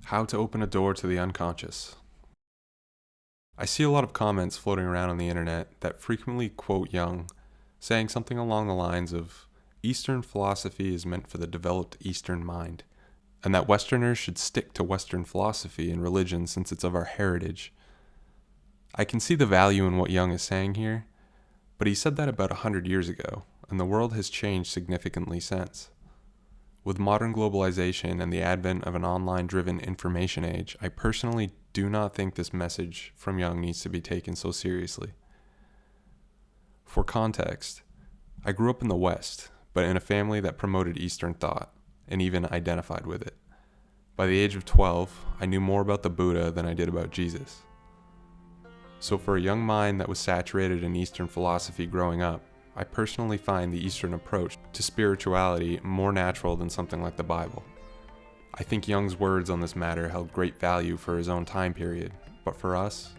How to open a door to the unconscious. I see a lot of comments floating around on the internet that frequently quote Jung, saying something along the lines of, Eastern philosophy is meant for the developed Eastern mind, and that Westerners should stick to Western philosophy and religion since it's of our heritage. I can see the value in what Jung is saying here, but he said that about 100 years ago, and the world has changed significantly since. With modern globalization and the advent of an online-driven information age, I personally do not think this message from Jung needs to be taken so seriously. For context, I grew up in the West, but in a family that promoted Eastern thought, and even identified with it. By the age of 12, I knew more about the Buddha than I did about Jesus. So for a young mind that was saturated in Eastern philosophy growing up, I personally find the Eastern approach to spirituality more natural than something like the Bible. I think Jung's words on this matter held great value for his own time period, but for us,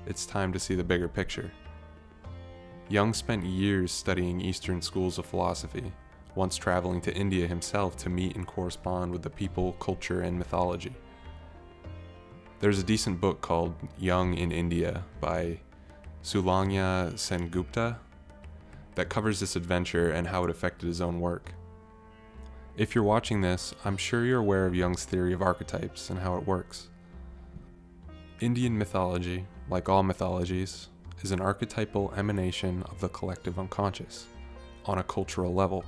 it's time to see the bigger picture. Jung spent years studying Eastern schools of philosophy, once traveling to India himself to meet and correspond with the people, culture, and mythology. There's a decent book called Jung in India by Sulangya Sengupta that covers this adventure and how it affected his own work. If you're watching this, I'm sure you're aware of Jung's theory of archetypes and how it works. Indian mythology, like all mythologies, is an archetypal emanation of the collective unconscious, on a cultural level.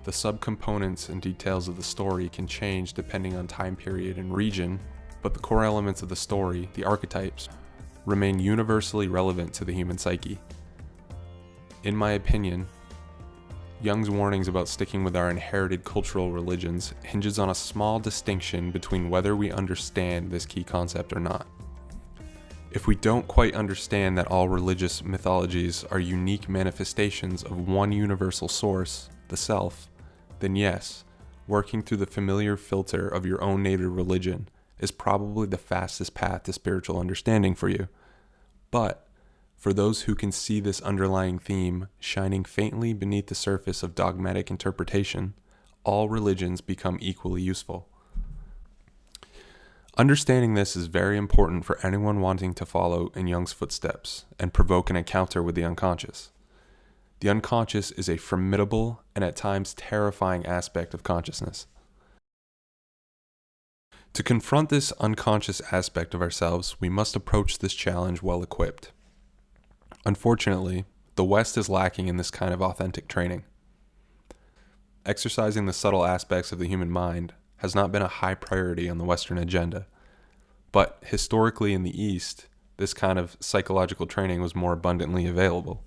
The subcomponents and details of the story can change depending on time period and region, but the core elements of the story, the archetypes, remain universally relevant to the human psyche. In my opinion, Jung's warnings about sticking with our inherited cultural religions hinges on a small distinction between whether we understand this key concept or not. If we don't quite understand that all religious mythologies are unique manifestations of one universal source, the self, then yes, working through the familiar filter of your own native religion is probably the fastest path to spiritual understanding for you. But for those who can see this underlying theme shining faintly beneath the surface of dogmatic interpretation, all religions become equally useful. Understanding this is very important for anyone wanting to follow in Jung's footsteps and provoke an encounter with the unconscious. The unconscious is a formidable and at times terrifying aspect of consciousness. To confront this unconscious aspect of ourselves, we must approach this challenge well equipped. Unfortunately, the West is lacking in this kind of authentic training. Exercising the subtle aspects of the human mind has not been a high priority on the Western agenda, but historically in the East, this kind of psychological training was more abundantly available.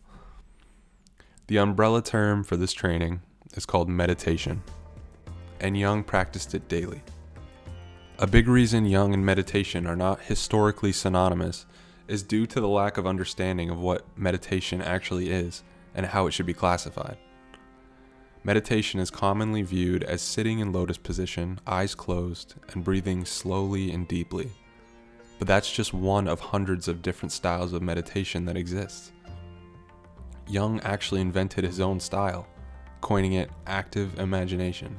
The umbrella term for this training is called meditation, and Jung practiced it daily. A big reason Jung and meditation are not historically synonymous is due to the lack of understanding of what meditation actually is and how it should be classified. Meditation is commonly viewed as sitting in lotus position, eyes closed, and breathing slowly and deeply. But that's just one of hundreds of different styles of meditation that exist. Jung actually invented his own style, coining it active imagination.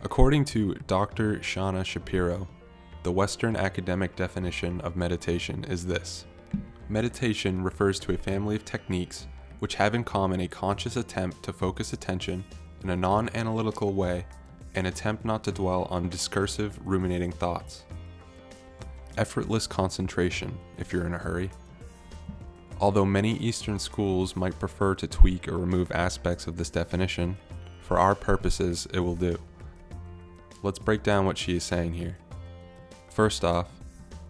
According to Dr. Shana Shapiro, the Western academic definition of meditation is this: meditation refers to a family of techniques which have in common a conscious attempt to focus attention in a non-analytical way and attempt not to dwell on discursive, ruminating thoughts. Effortless concentration, if you're in a hurry. Although many Eastern schools might prefer to tweak or remove aspects of this definition, for our purposes it will do. Let's break down what she is saying here. First off,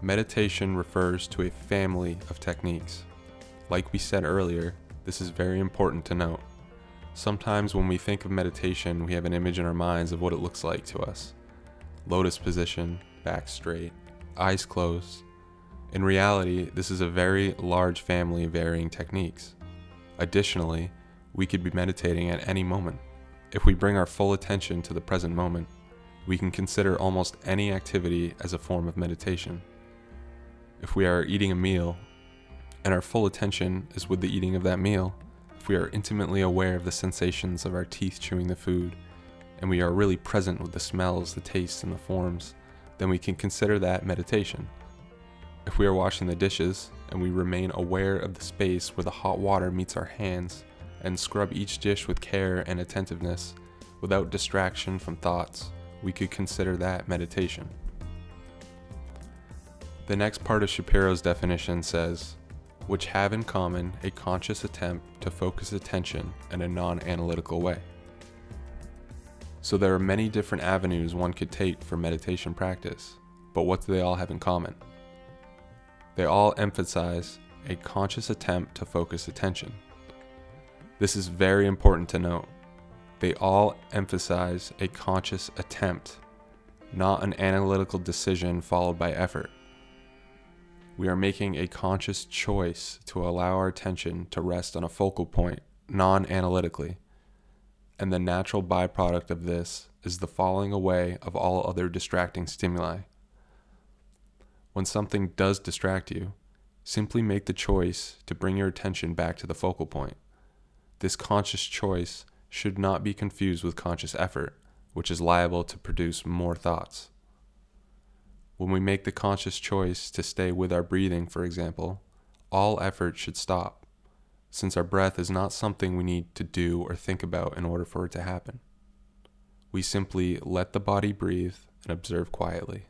meditation refers to a family of techniques. Like we said earlier, this is very important to note. Sometimes when we think of meditation, we have an image in our minds of what it looks like to us. Lotus position, back straight, eyes closed. In reality, this is a very large family of varying techniques. Additionally, we could be meditating at any moment. If we bring our full attention to the present moment, we can consider almost any activity as a form of meditation. If we are eating a meal, and our full attention is with the eating of that meal, if we are intimately aware of the sensations of our teeth chewing the food, and we are really present with the smells, the tastes, and the forms, then we can consider that meditation. If we are washing the dishes and we remain aware of the space where the hot water meets our hands and scrub each dish with care and attentiveness without distraction from thoughts, we could consider that meditation. The next part of Shapiro's definition says, which have in common a conscious attempt to focus attention in a non-analytical way. So there are many different avenues one could take for meditation practice, but what do they all have in common? They all emphasize a conscious attempt to focus attention. This is very important to note. They all emphasize a conscious attempt, not an analytical decision followed by effort. We are making a conscious choice to allow our attention to rest on a focal point, non-analytically. And the natural byproduct of this is the falling away of all other distracting stimuli. When something does distract you, simply make the choice to bring your attention back to the focal point. This conscious choice should not be confused with conscious effort, which is liable to produce more thoughts. When we make the conscious choice to stay with our breathing, for example, all effort should stop, since our breath is not something we need to do or think about in order for it to happen. We simply let the body breathe and observe quietly.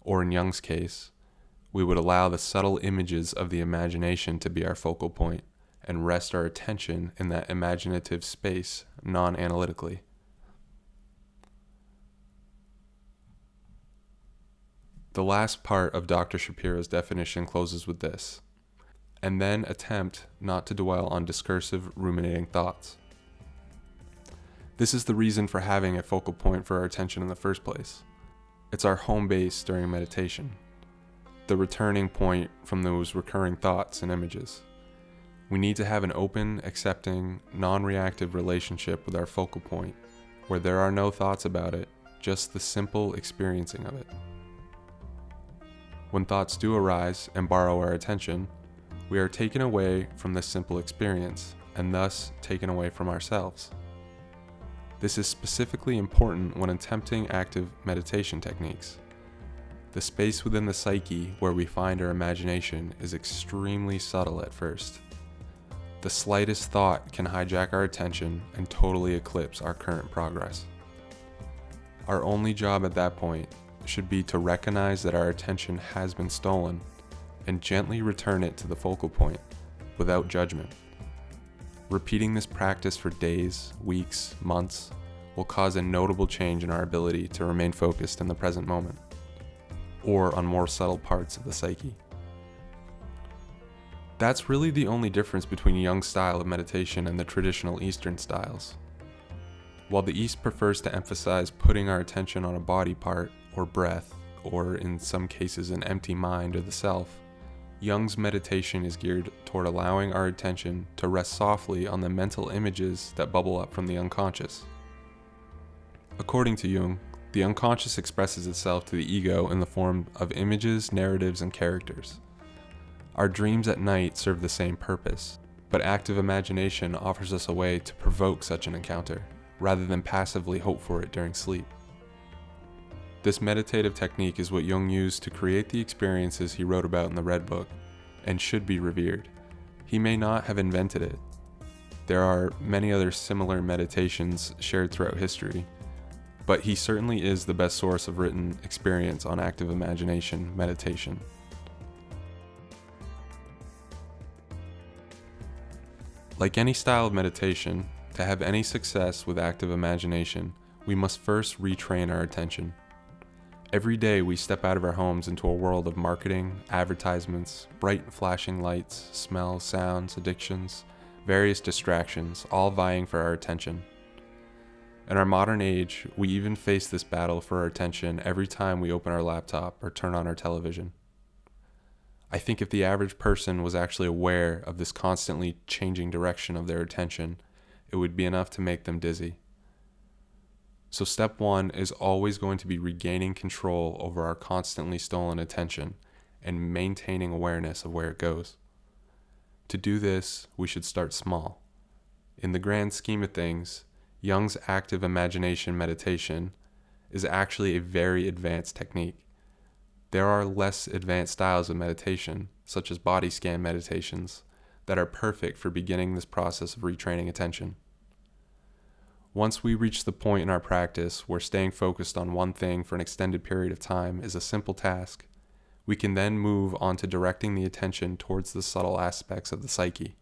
Or in Jung's case, we would allow the subtle images of the imagination to be our focal point and rest our attention in that imaginative space non-analytically. The last part of Dr. Shapiro's definition closes with this, and then attempt not to dwell on discursive, ruminating thoughts. This is the reason for having a focal point for our attention in the first place. It's our home base during meditation, the returning point from those recurring thoughts and images. We need to have an open, accepting, non-reactive relationship with our focal point, where there are no thoughts about it, just the simple experiencing of it. When thoughts do arise and borrow our attention, we are taken away from this simple experience, and thus taken away from ourselves. This is specifically important when attempting active meditation techniques. The space within the psyche where we find our imagination is extremely subtle at first. The slightest thought can hijack our attention and totally eclipse our current progress. Our only job at that point should be to recognize that our attention has been stolen and gently return it to the focal point without judgment. Repeating this practice for days, weeks, months will cause a notable change in our ability to remain focused in the present moment, or on more subtle parts of the psyche. That's really the only difference between Jung's style of meditation and the traditional Eastern styles. While the East prefers to emphasize putting our attention on a body part or breath, or in some cases an empty mind or the self, Jung's meditation is geared toward allowing our attention to rest softly on the mental images that bubble up from the unconscious. According to Jung, the unconscious expresses itself to the ego in the form of images, narratives, and characters. Our dreams at night serve the same purpose, but active imagination offers us a way to provoke such an encounter, rather than passively hope for it during sleep. This meditative technique is what Jung used to create the experiences he wrote about in the Red Book, and should be revered. He may not have invented it. There are many other similar meditations shared throughout history, but he certainly is the best source of written experience on active imagination meditation. Like any style of meditation, to have any success with active imagination, we must first retrain our attention. Every day we step out of our homes into a world of marketing, advertisements, bright flashing lights, smells, sounds, addictions, various distractions, all vying for our attention. In our modern age, we even face this battle for our attention every time we open our laptop or turn on our television. I think if the average person was actually aware of this constantly changing direction of their attention, it would be enough to make them dizzy. So step one is always going to be regaining control over our constantly stolen attention and maintaining awareness of where it goes. To do this, we should start small. In the grand scheme of things, Jung's active imagination meditation is actually a very advanced technique. There are less advanced styles of meditation, such as body scan meditations, that are perfect for beginning this process of retraining attention. Once we reach the point in our practice where staying focused on one thing for an extended period of time is a simple task, we can then move on to directing the attention towards the subtle aspects of the psyche.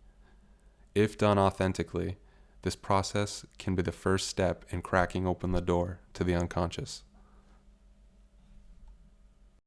If done authentically, this process can be the first step in cracking open the door to the unconscious.